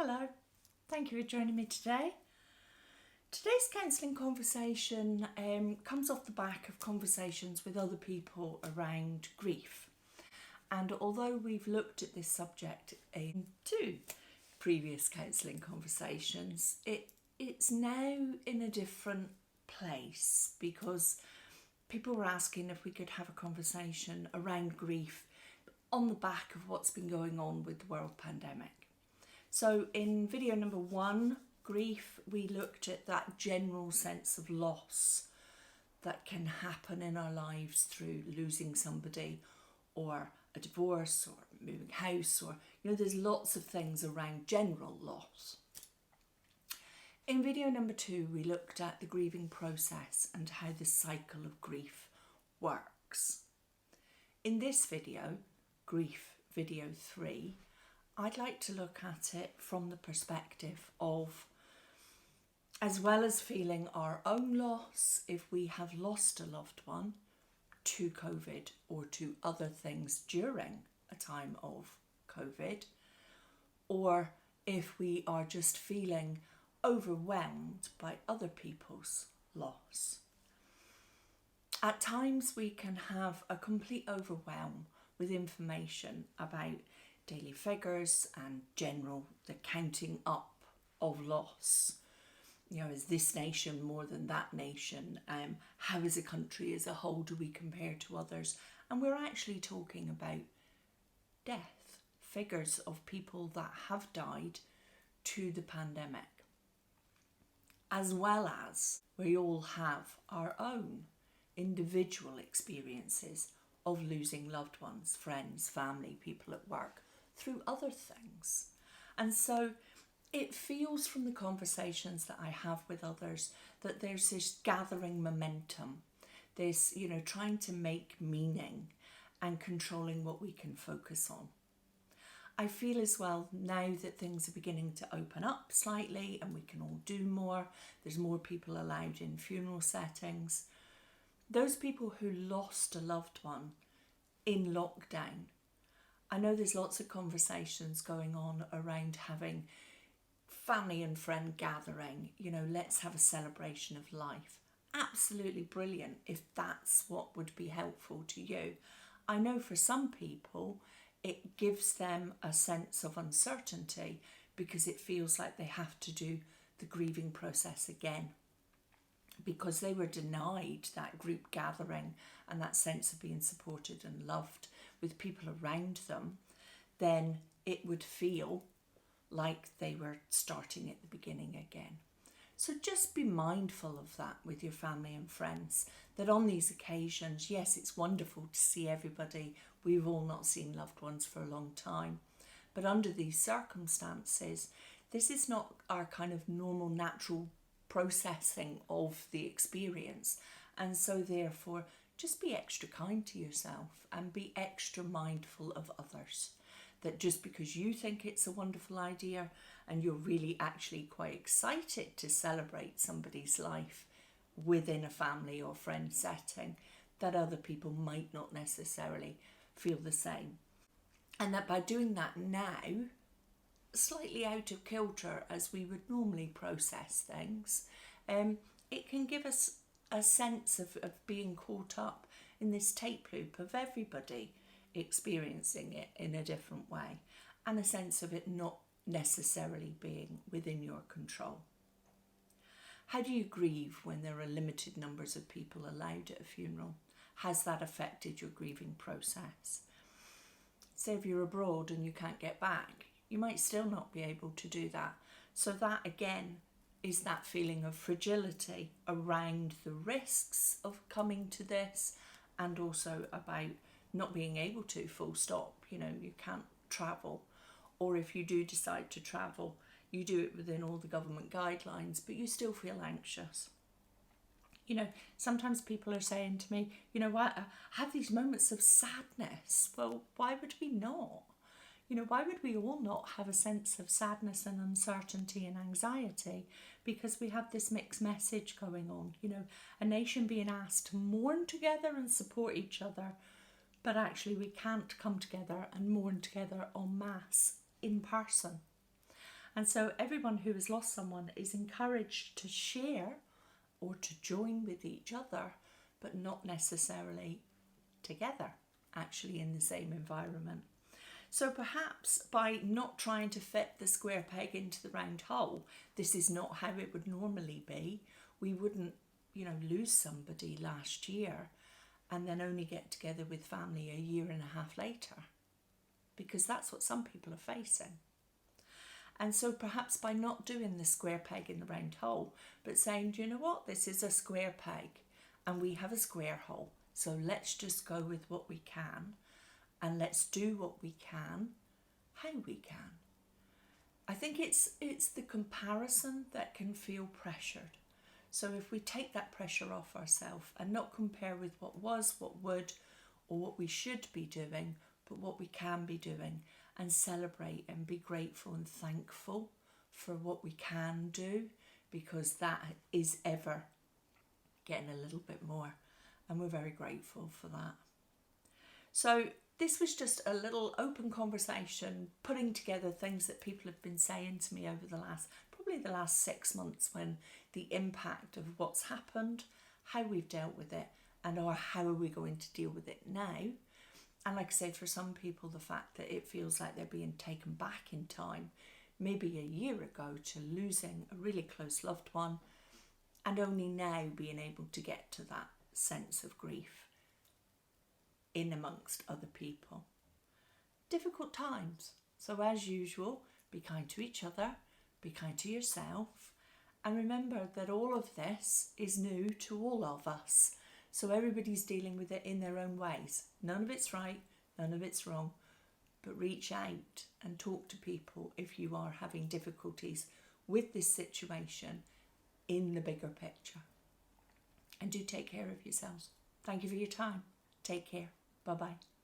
Hello, thank you for joining me today. Today's counselling conversation comes off the back of conversations with other people around grief. And although we've looked at this subject in two previous counselling conversations, it's now in a different place because people were asking if we could have a conversation around grief on the back of what's been going on with the world pandemic. So in video number 1, grief, we looked at that general sense of loss that can happen in our lives through losing somebody or a divorce or moving house, or there's lots of things around general loss. In video number 2, we looked at the grieving process and how the cycle of grief works. In this video, grief video 3, I'd like to look at it from the perspective of, as well as feeling our own loss, if we have lost a loved one to COVID or to other things during a time of COVID, or if we are just feeling overwhelmed by other people's loss. At times we can have a complete overwhelm with information about daily figures and the counting up of loss. Is this nation more than that nation? How as a country as a whole do we compare to others? And we're actually talking about death, figures of people that have died to the pandemic. As well as we all have our own individual experiences of losing loved ones, friends, family, people at work, through other things. And so it feels from the conversations that I have with others that there's this gathering momentum, this, trying to make meaning and controlling what we can focus on. I feel as well now that things are beginning to open up slightly and we can all do more. There's more people allowed in funeral settings. Those people who lost a loved one in lockdown, I know there's lots of conversations going on around having family and friend gathering, let's have a celebration of life. Absolutely brilliant if that's what would be helpful to you. I know for some people it gives them a sense of uncertainty because it feels like they have to do the grieving process again. Because they were denied that group gathering and that sense of being supported and loved with people around them, then it would feel like they were starting at the beginning again. So just be mindful of that with your family and friends, that on these occasions, yes, it's wonderful to see everybody. We've all not seen loved ones for a long time. But under these circumstances, this is not our kind of normal, natural processing of the experience. And so therefore, just be extra kind to yourself and be extra mindful of others. That just because you think it's a wonderful idea and you're really actually quite excited to celebrate somebody's life within a family or friend setting, that other people might not necessarily feel the same. And that by doing that now, slightly out of kilter as we would normally process things, it can give us a sense of being caught up in this tape loop of everybody experiencing it in a different way, and a sense of it not necessarily being within your control. How do you grieve when there are limited numbers of people allowed at a funeral? Has that affected your grieving process? Say if you're abroad and you can't get back, you might still not be able to do that. So that again is that feeling of fragility around the risks of coming to this, and also about not being able to, full stop. You can't travel, or if you do decide to travel, you do it within all the government guidelines, but you still feel anxious. Sometimes people are saying to me, I have these moments of sadness. Well, why would we not? Why would we all not have a sense of sadness and uncertainty and anxiety? Because we have this mixed message going on, a nation being asked to mourn together and support each other, but actually we can't come together and mourn together en masse in person. And so everyone who has lost someone is encouraged to share or to join with each other, but not necessarily together, actually in the same environment. So perhaps by not trying to fit the square peg into the round hole, this is not how it would normally be. We wouldn't, lose somebody last year and then only get together with family a year and a half later, because that's what some people are facing. And so perhaps by not doing the square peg in the round hole, but saying, do you know what, this is a square peg and we have a square hole. So let's just go with what we can and let's do what we can, how we can. I think it's the comparison that can feel pressured. So if we take that pressure off ourselves and not compare with what was, what would, or what we should be doing, but what we can be doing, and celebrate and be grateful and thankful for what we can do, because that is ever getting a little bit more, and we're very grateful for that. So this was just a little open conversation, putting together things that people have been saying to me over probably the last 6 months, when the impact of what's happened, how we've dealt with it, and how are we going to deal with it now. And like I say, for some people, the fact that it feels like they're being taken back in time, maybe a year ago, to losing a really close loved one, and only now being able to get to that sense of grief in amongst other people. Difficult times. So as usual, be kind to each other, be kind to yourself, and remember that all of this is new to all of us. So everybody's dealing with it in their own ways. None of it's right, none of it's wrong, but reach out and talk to people if you are having difficulties with this situation in the bigger picture. And do take care of yourselves. Thank you for your time. Take care. Bye-bye.